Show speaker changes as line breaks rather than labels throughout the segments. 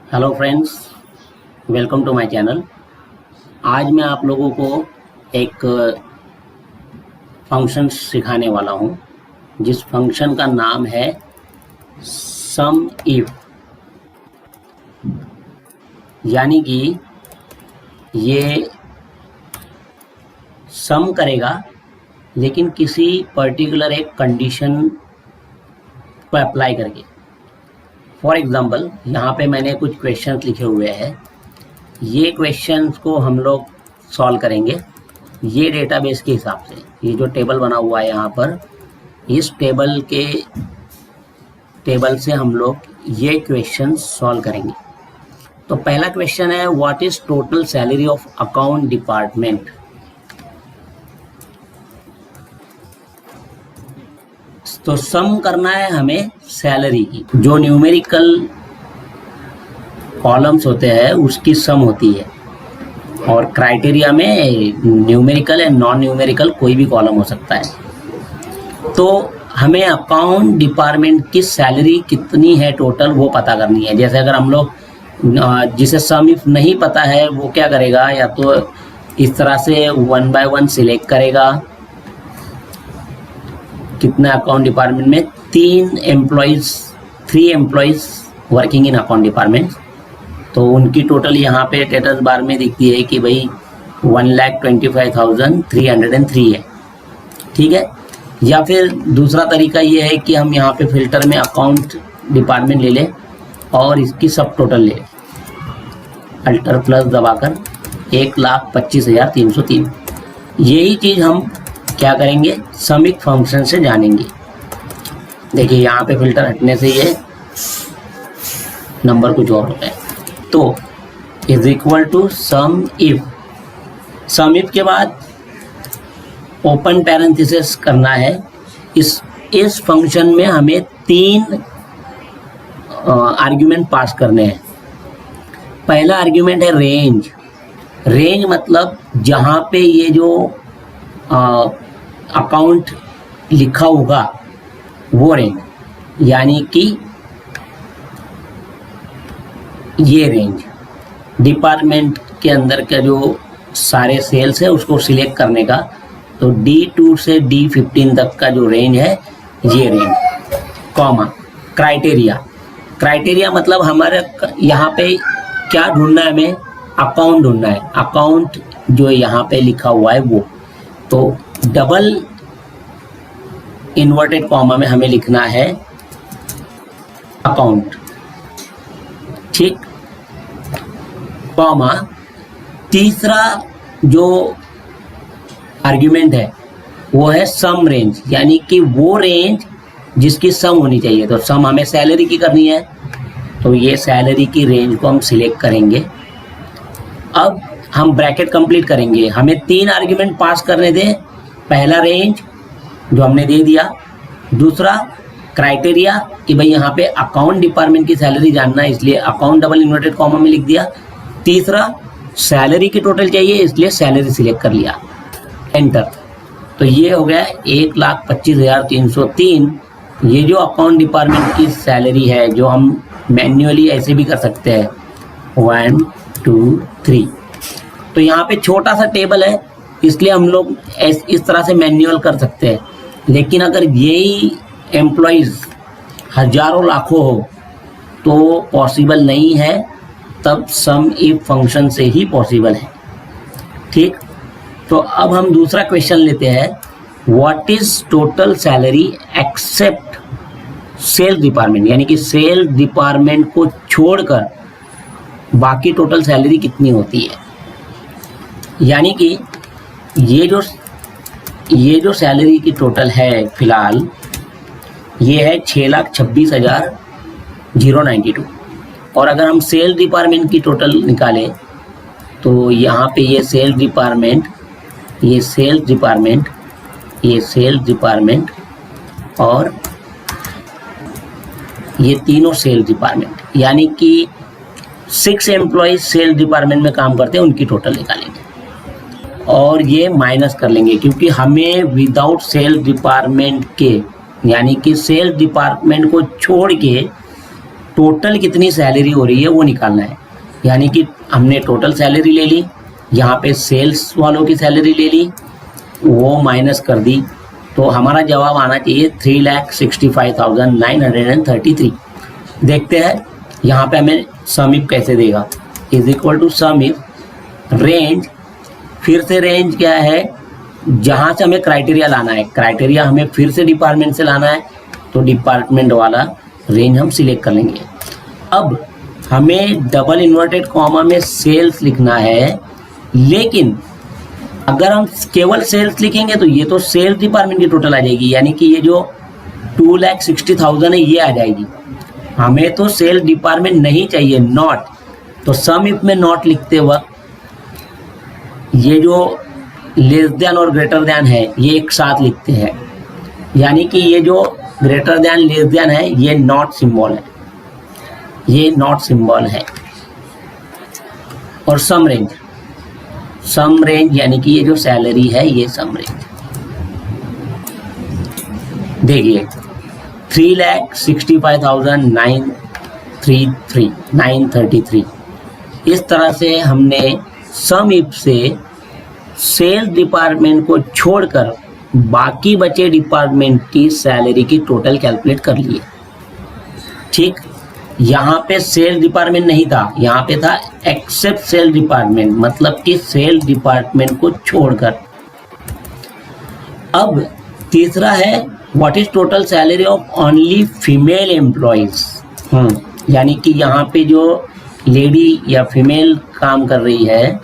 Hello friends, welcome to my channel. आज मैं आप लोगों को एक फंक्शन सिखाने वाला हूं, जिस फंक्शन का नाम है सम इफ। यानी कि ये सम करेगा, लेकिन किसी पर्टिकुलर एक कंडीशन को अप्लाई करके। फॉर एग्जांपल, यहाँ पे मैंने कुछ क्वेश्चंस लिखे हुए हैं। ये क्वेश्चंस को हम लोग सॉल्व करेंगे ये डेटाबेस के हिसाब से। ये जो टेबल बना हुआ है यहाँ पर, इस टेबल से हम लोग ये क्वेश्चंस सॉल्व करेंगे। तो पहला क्वेश्चन है, what is total salary of account department. तो सम करना है हमें सैलरी की। जो न्यूमेरिकल कॉलम्स होते हैं उसकी सम होती है, और क्राइटेरिया में न्यूमेरिकल या नॉन न्यूमेरिकल कोई भी कॉलम हो सकता है। तो हमें अकाउंट डिपार्टमेंट की सैलरी कितनी है टोटल, वो पता करनी है। जैसे अगर हम लोग जिसे सम इफ नहीं पता है वो क्या करेगा, या तो इस तरह से 1 by 1 सिलेक्ट करेगा। कितना अकाउंट डिपार्टमेंट में 3 employees working in account department, तो उनकी टोटल यहाँ पे स्टेटस बार में दिखती है कि भाई 1,25,303 है। ठीक है। या फिर दूसरा तरीका ये है कि हम यहाँ पे फिल्टर में अकाउंट डिपार्टमेंट ले लें और इसकी सब टोटल ले लें, अल्टर प्लस दबाकर 1,25,303। यही चीज़ हम क्या करेंगे, सम इफ फंक्शन से जानेंगे। देखिए यहाँ पे फिल्टर हटने से ये नंबर कुछ और होता है। तो is equal to sum if. Sum if के बाद ओपन पैरेंथेसिस करना है। इस फंक्शन में हमें 3 आर्ग्यूमेंट पास करने हैं। पहला आर्ग्यूमेंट है रेंज। रेंज मतलब जहाँ पे ये जो अकाउंट लिखा होगा वो रेंज, यानी कि ये रेंज डिपार्टमेंट के अंदर का जो सारे सेल्स है उसको सिलेक्ट करने का। तो D2 से D15 तक का जो रेंज है ये रेंज, कॉमा क्राइटेरिया मतलब हमारे यहाँ पे क्या ढूंढना है, हमें अकाउंट ढूंढना है। अकाउंट जो यहाँ पे लिखा हुआ है वो, तो डबल इन्वर्टेड कॉमा में हमें लिखना है अकाउंट। ठीक, कॉमा। तीसरा जो आर्ग्यूमेंट है वो है सम रेंज, यानी कि वो रेंज जिसकी सम होनी चाहिए। तो सम हमें सैलरी की करनी है, तो ये सैलरी की रेंज को हम सिलेक्ट करेंगे। अब हम ब्रैकेट कंप्लीट करेंगे। हमें 3 आर्ग्यूमेंट पास करने दें। पहला रेंज जो हमने दे दिया, दूसरा क्राइटेरिया कि भाई यहाँ पे अकाउंट डिपार्टमेंट की सैलरी जानना है, इसलिए अकाउंट डबल इन्वर्टेड कॉमा में लिख दिया। तीसरा सैलरी की टोटल चाहिए, इसलिए सैलरी सिलेक्ट कर लिया, एंटर। तो ये हो गया 1,25,303। ये जो अकाउंट डिपार्टमेंट की सैलरी है, जो हम मैन्युअली ऐसे भी कर सकते हैं 1 2 3। तो यहाँ पे छोटा सा टेबल है, इसलिए हम लोग इस तरह से मैन्युअल कर सकते हैं। लेकिन अगर यही एम्प्लॉइज हजारों लाखों हो तो पॉसिबल नहीं है, तब सम इफ फंक्शन से ही पॉसिबल है। ठीक, तो अब हम दूसरा क्वेश्चन लेते हैं, what is total salary except sales department, यानी कि सेल्स डिपार्टमेंट को छोड़कर बाकी टोटल सैलरी कितनी होती है। यानी कि ये जो सैलरी की टोटल है फिलहाल, ये है 6,26,092। और अगर हम सेल्स डिपार्टमेंट की टोटल निकालें तो यहाँ पे ये सेल्स डिपार्टमेंट और ये तीनों सेल्स डिपार्टमेंट, यानी कि 6 एम्प्लॉयज सेल्स डिपार्टमेंट में काम करते हैं, उनकी टोटल निकालेंगे और ये माइनस कर लेंगे, क्योंकि हमें विदाउट सेल्स डिपार्टमेंट के, यानी कि सेल्स डिपार्टमेंट को छोड़ के टोटल कितनी सैलरी हो रही है वो निकालना है। यानी कि हमने टोटल सैलरी ले ली, यहाँ पे सेल्स वालों की सैलरी ले ली, वो माइनस कर दी, तो हमारा जवाब आना चाहिए 3,65,933। देखते हैं यहाँ पे हमें सम इफ कैसे देगा। Is equal to sum if range, फिर से रेंज क्या है, जहाँ से हमें क्राइटेरिया लाना है, क्राइटेरिया हमें फिर से डिपार्टमेंट से लाना है, तो डिपार्टमेंट वाला रेंज हम सिलेक्ट कर लेंगे। अब हमें डबल इन्वर्टेड कॉमा में सेल्स लिखना है, लेकिन अगर हम केवल सेल्स लिखेंगे तो ये तो सेल्स डिपार्टमेंट की टोटल आ जाएगी, यानी कि ये जो 2,60,000 है ये आ जाएगी। हमें तो सेल्स डिपार्टमेंट नहीं चाहिए, नॉट। तो सम इफ में नॉट लिखते वक्त ये जो लेस देन और ग्रेटर देन है ये एक साथ लिखते हैं, यानी कि ये जो ग्रेटर देन लेस देन है ये नॉट सिंबल है, ये नॉट सिंबल है। और सम रेंज, सम रेंज यानी कि ये जो सैलरी है ये सम रेंज। देखिए 3,65,933 इस तरह से हमने सम इफ से सेल्स डिपार्टमेंट को छोड़कर बाकी बचे डिपार्टमेंट की सैलरी की टोटल कैलकुलेट कर लिए। ठीक, यहाँ पे सेल्स डिपार्टमेंट नहीं था, यहाँ पे था एक्सेप्ट सेल्स डिपार्टमेंट, मतलब कि सेल्स डिपार्टमेंट को छोड़कर। अब तीसरा है what is total salary of only female employees. यानी कि यहाँ पे जो लेडी या फीमेल काम कर रही है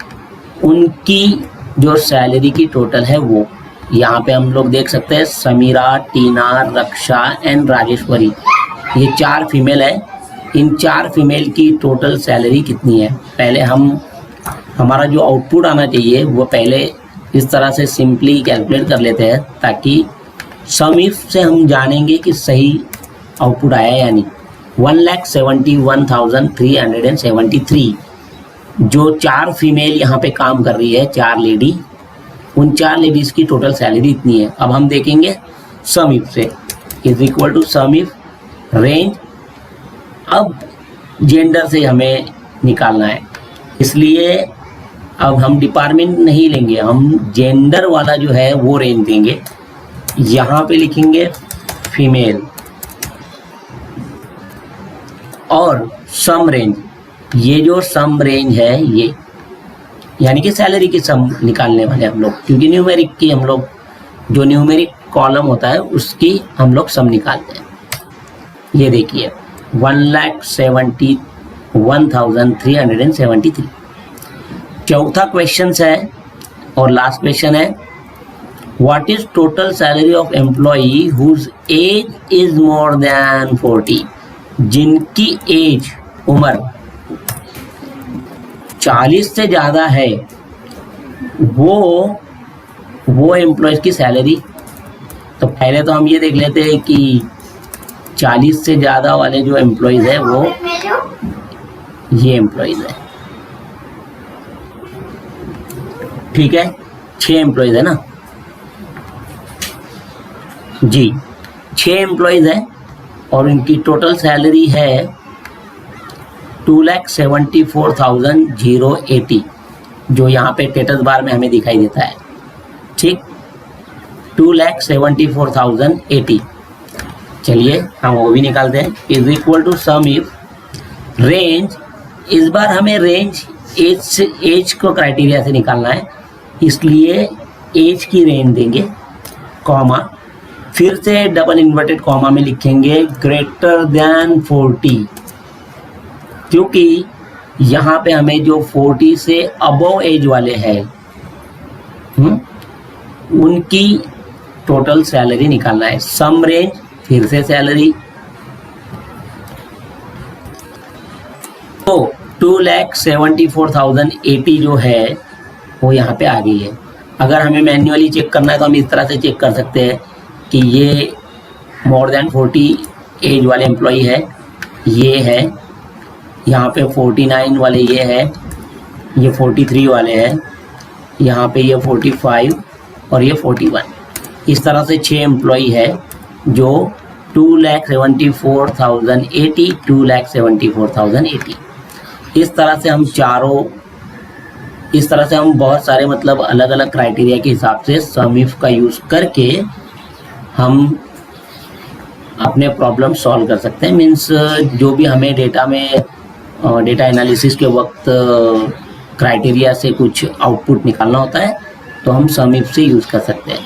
उनकी जो सैलरी की टोटल है वो यहाँ पे हम लोग देख सकते हैं। समीरा, टीना, रक्षा एंड राजेश्वरी, ये 4 फीमेल है। इन 4 फीमेल की टोटल सैलरी कितनी है, पहले हमारा जो आउटपुट आना चाहिए वो पहले इस तरह से सिंपली कैलकुलेट कर लेते हैं, ताकि सम इफ से हम जानेंगे कि सही आउटपुट आया या नहीं। 1,71,373 जो 4 फीमेल यहाँ पे काम कर रही है, 4 लेडी, उन 4 लेडीज़ की टोटल सैलरी इतनी है। अब हम देखेंगे सम इफ से, is equal to sum if range. अब जेंडर से हमें निकालना है, इसलिए अब हम डिपार्टमेंट नहीं लेंगे, हम जेंडर वाला जो है वो रेंज देंगे। यहाँ पे लिखेंगे फीमेल और सम रेंज, ये जो सम रेंज है ये यानी कि सैलरी की सम निकालने वाले हम लोग, क्योंकि न्यूमेरिक की हम लोग जो न्यूमेरिक कॉलम होता है उसकी हम लोग सम निकालते हैं। ये देखिए 1,71,373। चौथा क्वेश्चन है और लास्ट क्वेश्चन है what is total salary of employee whose age is more than 40। जिनकी एज, उम्र 40 से ज़्यादा है वो एम्प्लॉयज़ की सैलरी। तो पहले तो हम ये देख लेते हैं कि 40 से ज़्यादा वाले जो एम्प्लॉयज़ है वो ये एम्प्लॉयज़ है। ठीक है, 6 एम्प्लॉयज़ है ना जी, 6 एम्प्लॉयज़ है और इनकी टोटल सैलरी है 2,74,080, जो यहाँ पे स्टेटस बार में हमें दिखाई देता है। ठीक, 2,74,080। चलिए हम वो भी निकालते हैं। Is equal to sum if range, इस बार हमें रेंज एज को क्राइटेरिया से निकालना है, इसलिए एज की रेंज देंगे, कॉमा, फिर से डबल इन्वर्टेड कॉमा में लिखेंगे ग्रेटर देन 40, क्योंकि यहाँ पे हमें जो 40 से अबव एज वाले हैं उनकी टोटल सैलरी निकालना है। सम रेंज, फिर से सैलरी, तो 2,74,080 जो है वो यहाँ पे आ गई है। अगर हमें मैन्युअली चेक करना है तो हम इस तरह से चेक कर सकते हैं कि ये मोर देन 40 एज वाले एम्प्लॉई है, ये है, यहाँ पे 49 वाले ये है, ये 43 वाले हैं, यहाँ पे ये 45 और ये 41। इस तरह से 6 एम्प्लॉई है जो 2,74,080, 2,74,080। इस तरह से हम बहुत सारे मतलब अलग अलग क्राइटेरिया के हिसाब से सम इफ का यूज़ करके हम अपने प्रॉब्लम सॉल्व कर सकते हैं। मीन्स जो भी हमें डेटा एनालिसिस के वक्त क्राइटेरिया से कुछ आउटपुट निकालना होता है तो हम सम इफ से यूज़ कर सकते हैं।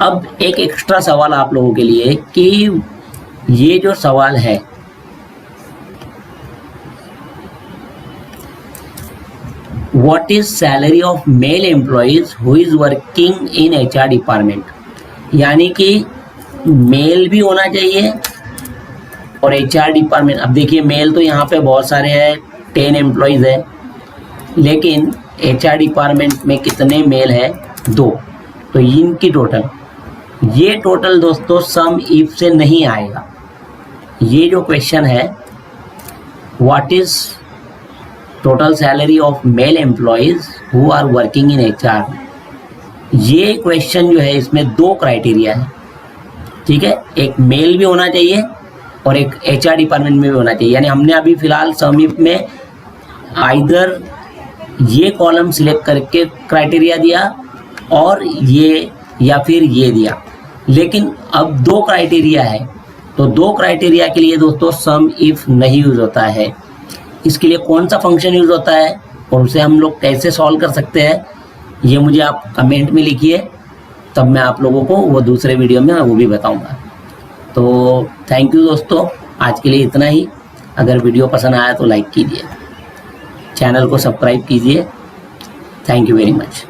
अब एक एक्स्ट्रा सवाल आप लोगों के लिए कि ये जो सवाल है, what is salary of male employees who is working in HR department, यानी कि मेल भी होना चाहिए और HR डिपार्टमेंट। अब देखिए मेल तो यहाँ पे बहुत सारे हैं, 10 एम्प्लॉइज है, लेकिन HR डिपार्टमेंट में कितने मेल है? 2। तो इनकी टोटल, ये टोटल दोस्तों सम इफ से नहीं आएगा। ये जो क्वेश्चन है what is total salary of male employees who are working in HR, ये क्वेश्चन जो है इसमें 2 क्राइटेरिया है, ठीक है। एक मेल भी होना चाहिए और एक HR डिपार्टमेंट में भी होना चाहिए। यानी हमने अभी फिलहाल सम इफ में आइदर ये कॉलम सिलेक्ट करके क्राइटेरिया दिया और ये या फिर ये दिया, लेकिन अब 2 क्राइटेरिया है तो 2 क्राइटेरिया के लिए दोस्तों सम इफ नहीं यूज होता है। इसके लिए कौन सा फंक्शन यूज होता है और उसे हम लोग कैसे सॉल्व कर सकते हैं, ये मुझे आप कमेंट में लिखिए, तब मैं आप लोगों को वो दूसरे वीडियो में वो भी बताऊंगा। तो थैंक यू दोस्तों, आज के लिए इतना ही। अगर वीडियो पसंद आया तो लाइक कीजिए, चैनल को सब्सक्राइब कीजिए। Thank you very much.